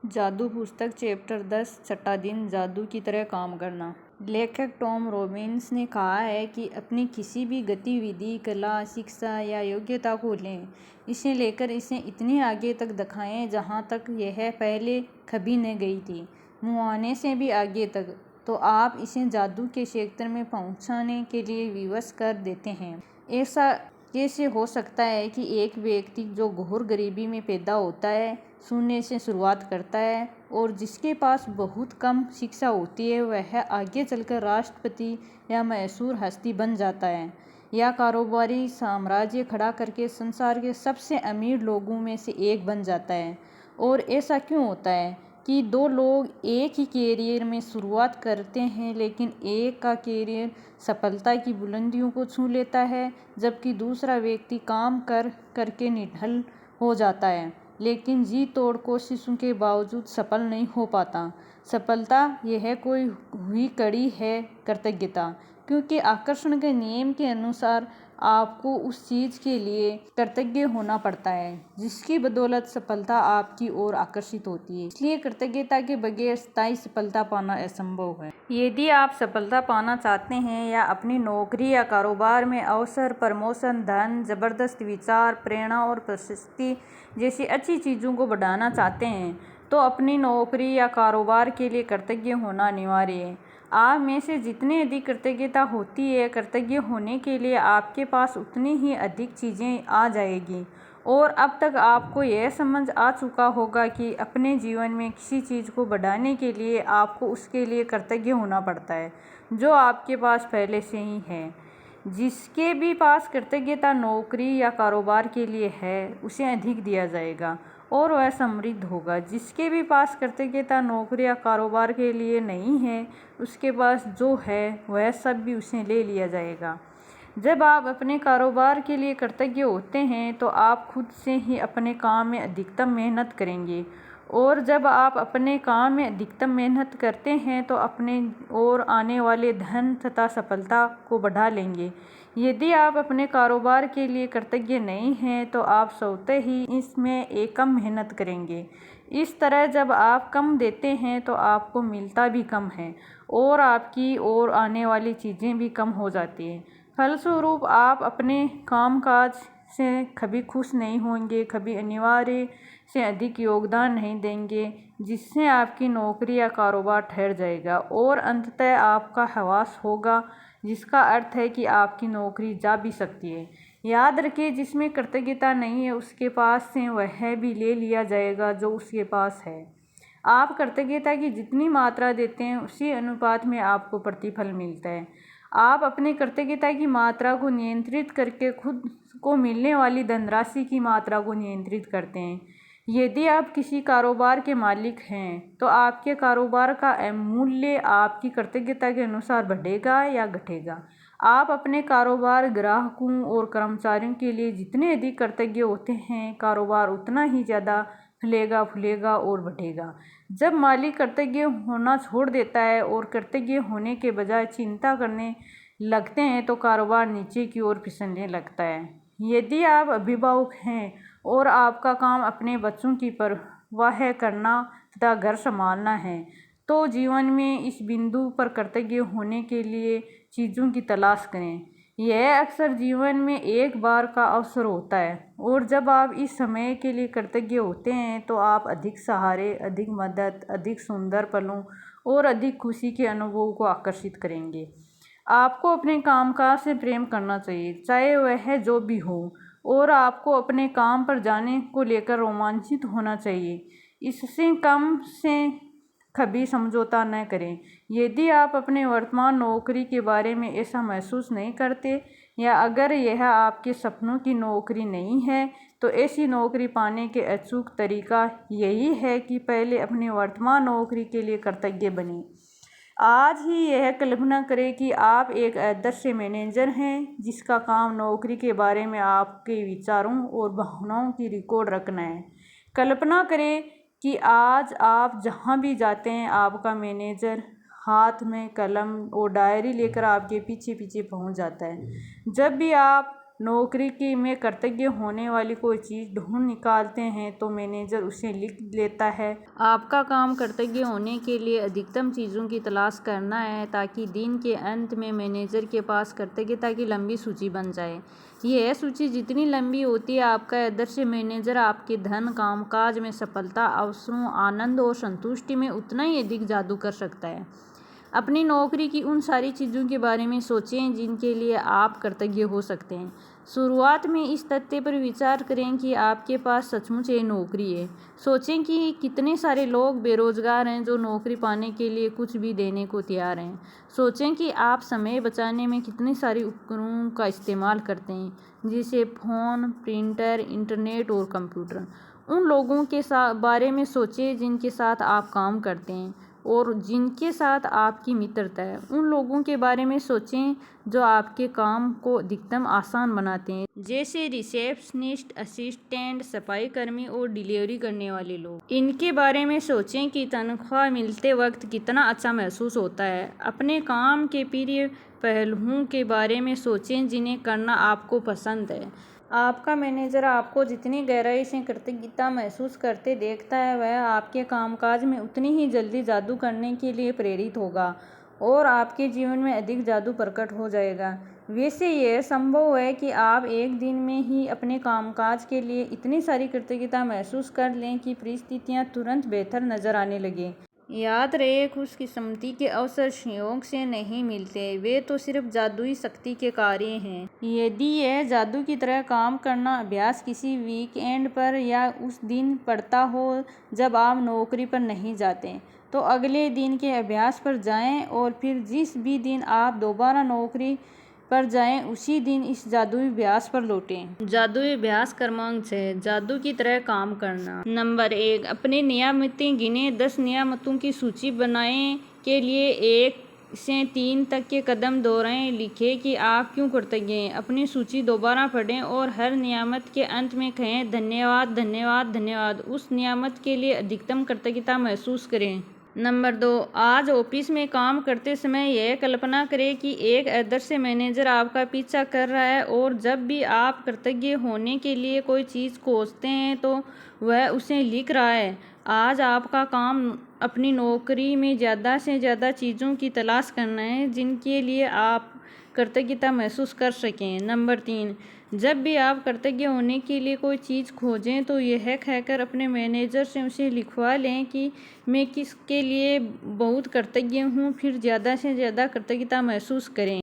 जादू पुस्तक चैप्टर 10 छठा दिन जादू की तरह काम करना। लेखक टॉम रॉबिन्स ने कहा है कि अपनी किसी भी गतिविधि, कला, शिक्षा या योग्यता को लें, इसे लेकर इसे इतनी आगे तक दिखाएं जहां तक यह पहले कभी न गई थी, मुआने से भी आगे तक, तो आप इसे जादू के क्षेत्र में पहुंचाने के लिए विवश कर देते हैं। ऐसा कैसे हो सकता है कि एक व्यक्ति जो घोर गरीबी में पैदा होता है, शून्य से शुरुआत करता है और जिसके पास बहुत कम शिक्षा होती है, वह आगे चलकर राष्ट्रपति या मशहूर हस्ती बन जाता है या कारोबारी साम्राज्य खड़ा करके संसार के सबसे अमीर लोगों में से एक बन जाता है? और ऐसा क्यों होता है कि दो लोग एक ही कैरियर में शुरुआत करते हैं, लेकिन एक का कैरियर सफलता की बुलंदियों को छू लेता है, जबकि दूसरा व्यक्ति काम करके निढल हो जाता है, लेकिन जी तोड़ कोशिशों के बावजूद सफल नहीं हो पाता? सफलता यह कोई हुई कड़ी है कृतज्ञता, क्योंकि आकर्षण के नियम के अनुसार आपको उस चीज के लिए कृतज्ञ होना पड़ता है जिसकी बदौलत सफलता आपकी ओर आकर्षित होती है। इसलिए कृतज्ञता के बगैर स्थायी सफलता पाना असंभव है। यदि आप सफलता पाना चाहते हैं या अपनी नौकरी या कारोबार में अवसर, प्रमोशन, धन, जबरदस्त विचार, प्रेरणा और प्रशस्ति जैसी अच्छी चीजों को बढ़ाना चाहते हैं, तो अपनी नौकरी या कारोबार के लिए कृतज्ञ होना अनिवार्य है। आप में से जितनी अधिक कृतज्ञता होती है, कृतज्ञ होने के लिए आपके पास उतनी ही अधिक चीज़ें आ जाएगी। और अब तक आपको यह समझ आ चुका होगा कि अपने जीवन में किसी चीज़ को बढ़ाने के लिए आपको उसके लिए कृतज्ञ होना पड़ता है जो आपके पास पहले से ही है। जिसके भी पास कृतज्ञता नौकरी या कारोबार के लिए है, उसे अधिक दिया जाएगा और वह समृद्ध होगा। जिसके भी पास कृतज्ञता नौकरी या कारोबार के लिए नहीं है, उसके पास जो है वह सब भी उसे ले लिया जाएगा। जब आप अपने कारोबार के लिए कृतज्ञ होते हैं तो आप खुद से ही अपने काम में अधिकतम मेहनत करेंगे, और जब आप अपने काम में अधिकतम मेहनत करते हैं तो अपने और आने वाले धन तथा सफलता को बढ़ा लेंगे। यदि आप अपने कारोबार के लिए कृतज्ञ नहीं हैं तो आप स्वतः ही इसमें एक कम मेहनत करेंगे। इस तरह जब आप कम देते हैं तो आपको मिलता भी कम है और आपकी ओर आने वाली चीज़ें भी कम हो जाती हैं। फलस्वरूप आप अपने कामकाज से कभी खुश नहीं होंगे, कभी अनिवार्य से अधिक योगदान नहीं देंगे, जिससे आपकी नौकरी या कारोबार ठहर जाएगा और अंततः आपका हवास होगा, जिसका अर्थ है कि आपकी नौकरी जा भी सकती है। याद रखिए, जिसमें कृतज्ञता नहीं है उसके पास से वह भी ले लिया जाएगा जो उसके पास है। आप कृतज्ञता की जितनी मात्रा देते हैं उसी अनुपात में आपको प्रतिफल मिलता है। आप अपने कृतज्ञता की मात्रा को नियंत्रित करके खुद को मिलने वाली धनराशि की मात्रा को नियंत्रित करते हैं। यदि आप किसी कारोबार के मालिक हैं तो आपके कारोबार का मूल्य आपकी कृतज्ञता के अनुसार बढ़ेगा या घटेगा। आप अपने कारोबार, ग्राहकों और कर्मचारियों के लिए जितने अधिक कृतज्ञ होते हैं, कारोबार उतना ही ज़्यादा फलेगा, फूलेगा और बढ़ेगा। जब मालिक कृतज्ञ होना छोड़ देता है और कृतज्ञ होने के बजाय चिंता करने लगते हैं तो कारोबार नीचे की ओर फिसलने लगता है। यदि आप अभिभावक हैं और आपका काम अपने बच्चों की परवाह करना तथा घर संभालना है, तो जीवन में इस बिंदु पर कृतज्ञ होने के लिए चीज़ों की तलाश करें। यह अक्सर जीवन में एक बार का अवसर होता है, और जब आप इस समय के लिए कृतज्ञ होते हैं तो आप अधिक सहारे, अधिक मदद, अधिक सुंदर पलों और अधिक खुशी के अनुभवों को आकर्षित करेंगे। आपको अपने कामकाज से प्रेम करना चाहिए, चाहे वह जो भी हो, और आपको अपने काम पर जाने को लेकर रोमांचित होना चाहिए। इससे कम से कभी समझौता न करें। यदि आप अपने वर्तमान नौकरी के बारे में ऐसा महसूस नहीं करते, या अगर यह आपके सपनों की नौकरी नहीं है, तो ऐसी नौकरी पाने के अचूक तरीका यही है कि पहले अपनी वर्तमान नौकरी के लिए कृतज्ञ बनें। आज ही यह कल्पना करें कि आप एक आदर्श मैनेजर हैं जिसका काम नौकरी के बारे में आपके विचारों और भावनाओं की रिकॉर्ड रखना है। कल्पना करें कि आज आप जहां भी जाते हैं, आपका मैनेजर हाथ में कलम और डायरी लेकर आपके पीछे पीछे पहुंच जाता है। जब भी आप नौकरी की में कृतज्ञ होने वाली कोई चीज़ ढूंढ निकालते हैं तो मैनेजर उसे लिख लेता है। आपका काम कृतज्ञ होने के लिए अधिकतम चीज़ों की तलाश करना है ताकि दिन के अंत में मैनेजर के पास कृतज्ञता की लंबी सूची बन जाए। यह सूची जितनी लंबी होती है, आपका आदर्श मैनेजर आपके धन, कामकाज में सफलता, अवसरों, आनंद और संतुष्टि में उतना ही अधिक जादू कर सकता है। अपनी नौकरी की उन सारी चीज़ों के बारे में सोचें जिनके लिए आप कृतज्ञ हो सकते हैं। शुरुआत में इस तथ्य पर विचार करें कि आपके पास सचमुच एक नौकरी है। सोचें कि कितने सारे लोग बेरोजगार हैं जो नौकरी पाने के लिए कुछ भी देने को तैयार हैं। सोचें कि आप समय बचाने में कितने सारे उपकरणों का इस्तेमाल करते हैं, जैसे फ़ोन, प्रिंटर, इंटरनेट और कंप्यूटर। उन लोगों के बारे में सोचें जिनके साथ आप काम करते हैं और जिनके साथ आपकी मित्रता है। उन लोगों के बारे में सोचें जो आपके काम को अधिकतम आसान बनाते हैं, जैसे रिसेप्शनिस्ट, असिस्टेंट, सफाई कर्मी और डिलीवरी करने वाले लोग। इनके बारे में सोचें कि तनख्वाह मिलते वक्त कितना अच्छा महसूस होता है। अपने काम के प्रिय पहलुओं के बारे में सोचें जिन्हें करना आपको पसंद है। आपका मैनेजर आपको जितनी गहराई से कृतज्ञता महसूस करते देखता है, वह आपके कामकाज में उतनी ही जल्दी जादू करने के लिए प्रेरित होगा और आपके जीवन में अधिक जादू प्रकट हो जाएगा। वैसे यह संभव है कि आप एक दिन में ही अपने कामकाज के लिए इतनी सारी कृतज्ञता महसूस कर लें कि परिस्थितियां तुरंत बेहतर नजर आने लगें। याद रहे, खुशकिस्मती के अवसर संयोग से नहीं मिलते, वे तो सिर्फ जादुई शक्ति के कार्य हैं। यदि यह जादू की तरह काम करना अभ्यास किसी वीकेंड पर या उस दिन पड़ता हो जब आप नौकरी पर नहीं जाते, तो अगले दिन के अभ्यास पर जाएं और फिर जिस भी दिन आप दोबारा नौकरी पर जाएं उसी दिन इस जादुई अभ्यास पर लौटें। जादुई अभ्यास क्रमांक 6, जादू की तरह काम करना। नंबर 1, अपने नियामतें गिनें। 10 नियामतों की सूची बनाएं के लिए 1 से 3 तक के कदम दोहराएं। लिखें कि आप क्यों कृतज्ञ हैं। अपनी सूची दोबारा पढ़ें और हर नियामत के अंत में कहें धन्यवाद, धन्यवाद, धन्यवाद। उस नियामत के लिए अधिकतम कृतज्ञता महसूस करें। नंबर 2, आज ऑफिस में काम करते समय यह कल्पना करें कि एक आदर्श मैनेजर आपका पीछा कर रहा है और जब भी आप कृतज्ञ होने के लिए कोई चीज़ खोजते हैं तो वह उसे लिख रहा है। आज आपका काम अपनी नौकरी में ज़्यादा से ज़्यादा चीज़ों की तलाश करना है जिनके लिए आप कृतज्ञता महसूस कर सकें। नंबर 3, जब भी आप कृतज्ञ होने के लिए कोई चीज़ खोजें तो यह कहकर अपने मैनेजर से उसे लिखवा लें कि मैं किसके लिए बहुत कृतज्ञ हूँ। फिर ज़्यादा से ज़्यादा कृतज्ञता महसूस करें।